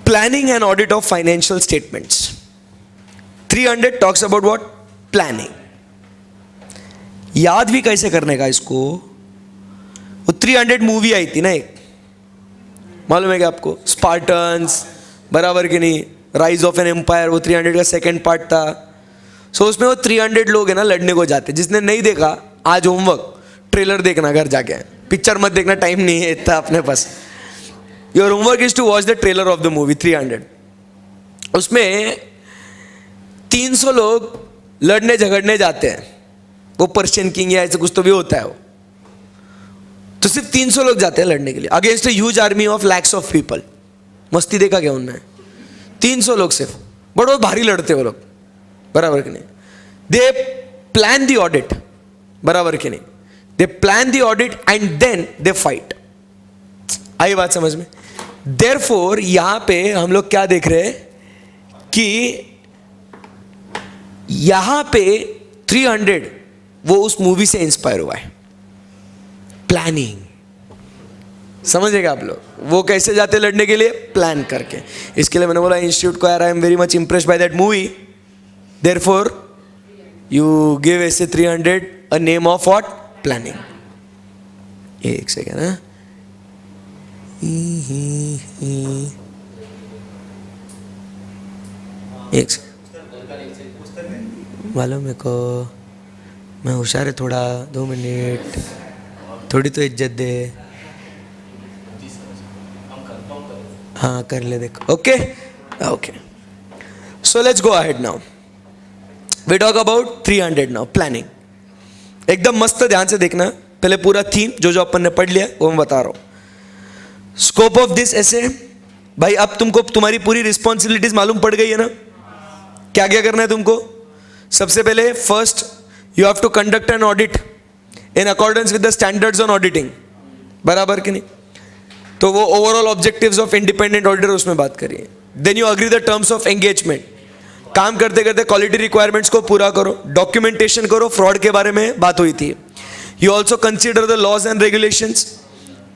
Planning and audit of financial statements. 300 talks about what? Planning. याद भी कैसे करने का इसको? वो 300 मूवी आई थी ना एक, मालूम है क्या आपको? स्पार्टन्स, बराबर कि नहीं? राइज ऑफ एन एम्पायर, वो 300 का सेकंड पार्ट था. सो उसमें वो 300 लोग है ना लड़ने को जाते. जिसने नहीं देखा आज होमवर्क, ट्रेलर देखना घर जाके, पिक्चर मत देखना, टाइम नहीं है इतना अपने पास. Your homework is to watch the trailer of the movie 300. उसमें 300 लोग लड़ने झगड़ने जाते हैं. वो पर्शियन किंग या ऐसे कुछ तो भी होता है वो. तो सिर्फ 300 लोग जाते हैं लड़ने के लिए against a huge army of lakhs of people. मस्ती देखा क्या उनने? 300 लोग सिर्फ, बट बहुत भारी लड़ते वो लोग, बराबर कि नहीं? दे प्लान द ऑडिट, बराबर कि नहीं? They plan the audit and then they fight. आई बात समझ में? देयरफॉर यहां पे हम लोग क्या देख रहे हैं कि यहां पे 300 वो उस मूवी से इंस्पायर हुआ है. प्लानिंग, समझेगा आप लोग? वो कैसे जाते लड़ने के लिए? प्लान करके. इसके लिए मैंने बोला इंस्टीट्यूट को, यार I am very much impressed by that movie, therefore you give ऐसे 300 a name of what? Planning. एक सेकेंड है. एक सेकेंड, मालूम मेरे को, मैं होशियार है थोड़ा. 2 मिनट, थोड़ी तो इज्जत दे. हाँ कर ले, देखो. Okay okay, so let's go ahead now. We talk about 300 now. Planning एकदम मस्त, ध्यान से देखना. पहले पूरा थीम जो अपन ने पढ़ लिया वो मैं बता रहा हूँ. स्कोप ऑफ दिस ऐसे, भाई अब तुमको तुम्हारी पूरी रिस्पॉन्सिबिलिटीज मालूम पड़ गई है ना? क्या क्या करना है तुमको? सबसे पहले first you have to conduct an audit in accordance with the standards on auditing, बराबर कि नहीं? तो वो overall objectives of independent auditor उसमें बात करिए. Then you agree the terms of engagement. काम करते करते क्वालिटी रिक्वायरमेंट्स को पूरा करो, डॉक्यूमेंटेशन करो. फ्रॉड के बारे में बात हुई थी. You also consider the laws and regulations.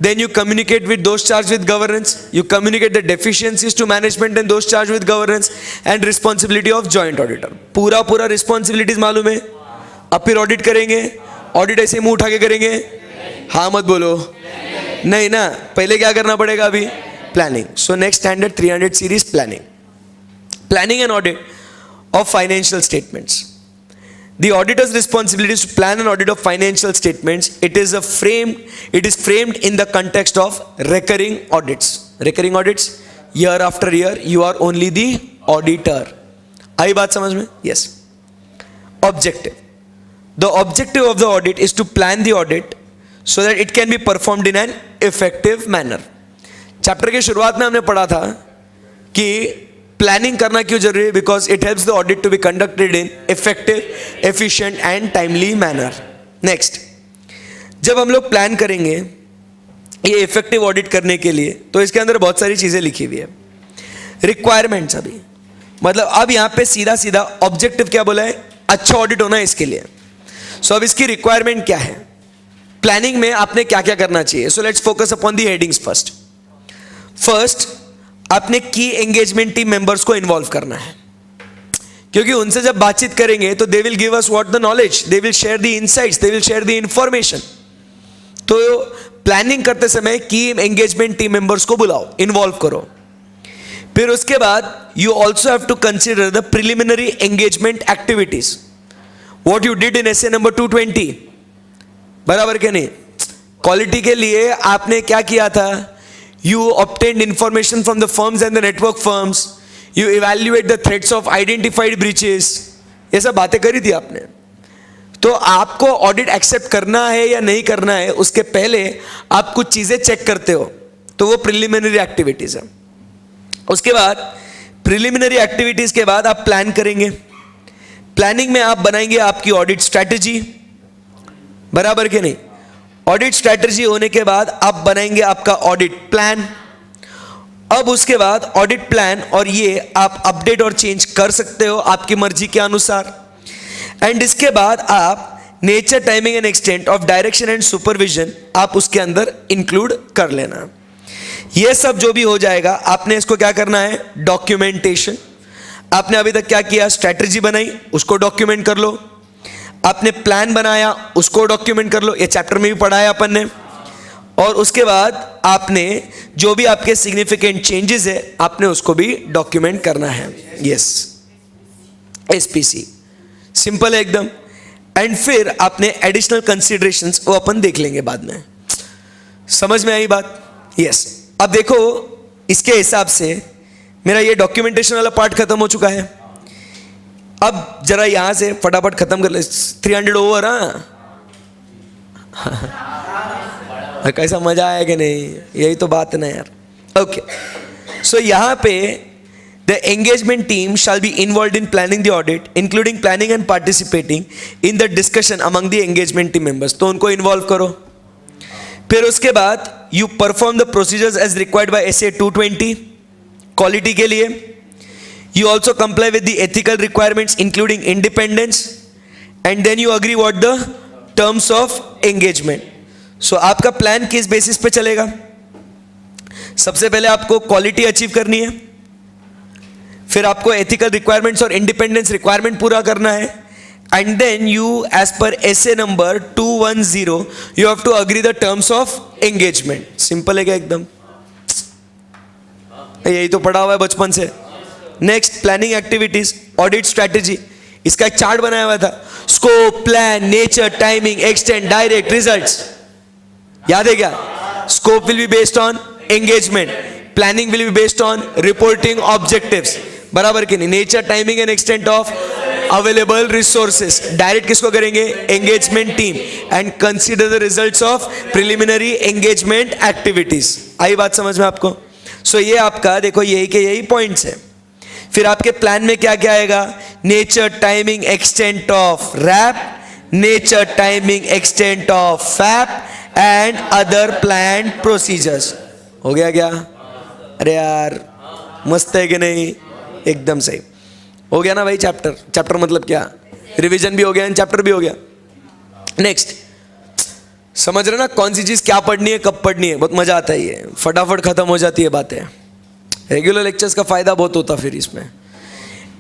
Then you communicate with those charged with governance. You communicate the deficiencies to management and those charged with governance and responsibility of joint auditor. पूरा responsibilities मालूम है? अब फिर audit करेंगे. Audit ऐसे मुंह उठा के करेंगे? हाँ मत बोलो. नहीं ना, पहले क्या करना पड़ेगा अभी? Planning. So next standard 300 series planning. Planning and audit of financial statements. The auditor's responsibility is to plan an audit of financial statements. It is framed in the context of recurring audits. Recurring audits, year after year, you are only the auditor. आई बात समझ में? Yes. Objective. The objective of the audit is to plan the audit so that it can be performed in an effective manner. Chapter के शुरुआत में हमने पढ़ा था कि प्लानिंग करना क्यों जरूरी है? Because it helps the audit to be conducted in effective, efficient and timely manner. Next, जब हम लोग प्लान करेंगे ये इफेक्टिव ऑडिट करने के लिए, तो इसके अंदर बहुत सारी चीजें लिखी हुई है. रिक्वायरमेंट्स, अभी मतलब अब यहाँ पे सीधा सीधा ऑब्जेक्टिव क्या बोला है? अच्छा ऑडिट होना है इसके लिए. सो अब इसकी रिक्वायरमेंट क्या है? प्लानिंग में आपने क्या क्या करना चाहिए? So let's focus upon the headings first. First, आपने की एंगेजमेंट टीम मेंबर्स को इन्वॉल्व करना है, क्योंकि उनसे जब बातचीत करेंगे तो they will give us what the knowledge, they will share the insights, they will share the information. तो प्लानिंग करते समय की एंगेजमेंट टीम मेंबर्स को बुलाओ, इन्वॉल्व करो. फिर उसके बाद you also have to consider the preliminary engagement activities, what you did in SA number 220, बराबर के नहीं? क्वालिटी के लिए आपने क्या किया था? You obtained information from the firms and the network firms. You evaluate the threats of identified breaches. ये सब बातें करी थी आपने. तो आपको ऑडिट एक्सेप्ट करना है या नहीं करना है, उसके पहले आप कुछ चीजें चेक करते हो, तो वो प्रिलिमिनरी एक्टिविटीज है. उसके बाद प्रिलिमिनरी एक्टिविटीज के बाद आप प्लान करेंगे. प्लानिंग में आप बनाएंगे आपकी ऑडिट स्ट्रैटेजी, बराबर के नहीं? ऑडिट स्ट्रैटेजी होने के बाद आप बनाएंगे आपका ऑडिट प्लान. अब उसके बाद ऑडिट प्लान और ये आप अपडेट और चेंज कर सकते हो आपकी मर्जी के अनुसार. एंड इसके बाद आप nature, timing and extent of direction and supervision आप उसके अंदर इंक्लूड कर लेना. ये सब जो भी हो जाएगा, आपने इसको क्या करना है, डॉक्यूमेंटेशन। आपने अभी तक क्या किया, स्ट्रैटेजी बनाई, उसको डॉक्यूमेंट कर लो। आपने प्लान बनाया, उसको डॉक्यूमेंट कर लो, ये चैप्टर में भी पढ़ाया अपन ने। और उसके बाद आपने जो भी आपके सिग्निफिकेंट चेंजेस है, आपने उसको भी डॉक्यूमेंट करना है। यस, एसपीसी सिंपल है एकदम। एंड फिर आपने एडिशनल कंसीडरेशंस वो अपन देख लेंगे बाद में। समझ में आई बात? यस। अब देखो, इसके हिसाब से मेरा ये डॉक्यूमेंटेशन वाला पार्ट खत्म हो चुका है। अब जरा यहां से फटाफट खत्म कर ले। 300 ओवर। हाँ कैसा मजा आया कि नहीं, यही तो बात है ना यार। ओके, सो यहां पे the engagement team shall be involved in planning the audit, including planning and participating in the discussion among the engagement team members। तो उनको इन्वॉल्व करो। फिर उसके बाद you perform the procedures as required by SA 220 quality के लिए। You also comply with the ethical requirements including independence, and then you agree what the terms of engagement। So आपका plan किस बेसिस पे चलेगा? सबसे पहले आपको क्वालिटी अचीव करनी है, फिर आपको एथिकल रिक्वायरमेंट्स और इंडिपेंडेंस रिक्वायरमेंट पूरा करना है, and then you as per SA number 210 you have to agree the terms of engagement. Simple है क्या एकदम? यही तो पढ़ा हुआ है बचपन से। Next, planning activities, audit strategy. इसका एक चार्ट बनाया हुआ था, scope, plan, nature, timing, extend, direct, results. याद है क्या? Scope will be based on engagement, planning will be based on reporting objectives, बराबर कि नहीं? Nature, timing and extent of available resources. Direct किसको करेंगे? Engagement team. And consider the results of preliminary engagement activities. आई बात समझ में आपको? सो ये आपका देखो, यही के यही पॉइंट्स है। फिर आपके प्लान में क्या क्या आएगा? Nature, timing, extent of RAP, nature, timing, extent of FAP and other plan procedures. हो गया क्या? अरे यार मस्त है कि नहीं? एकदम सही हो गया ना भाई। चैप्टर मतलब क्या? रिवीजन भी हो गया, चैप्टर भी हो गया। नेक्स्ट, समझ रहे ना कौन सी चीज क्या पढ़नी है, कब पढ़नी है? बहुत मजा आता है, ये फटाफट खत्म हो जाती है बातें। रेगुलर लेक्चर्स का फायदा बहुत होता फिर इसमें।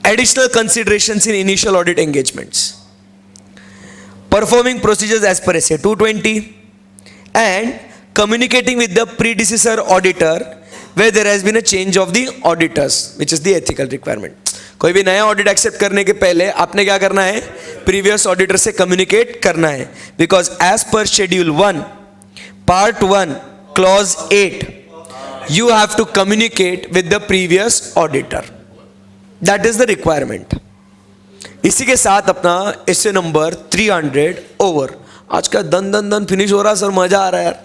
Additional considerations in initial audit engagements, performing procedures as per SA 220 and communicating with the predecessor auditor where there has been a change of the auditors, which is the ethical requirement। कोई भी नया audit accept करने के पहले आपने क्या करना है? प्रीवियस ऑडिटर से कम्युनिकेट करना है। Because as per schedule 1 part 1 clause 8 you have to communicate with the previous auditor, that is the requirement। इसी के साथ अपना एसए नंबर 300 ओवर। आज का दन फिनिश हो रहा सर, मजा आ रहा है यार।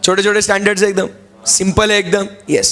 छोटे छोटे स्टैंडर्ड्स एकदम सिंपल है एकदम। यस।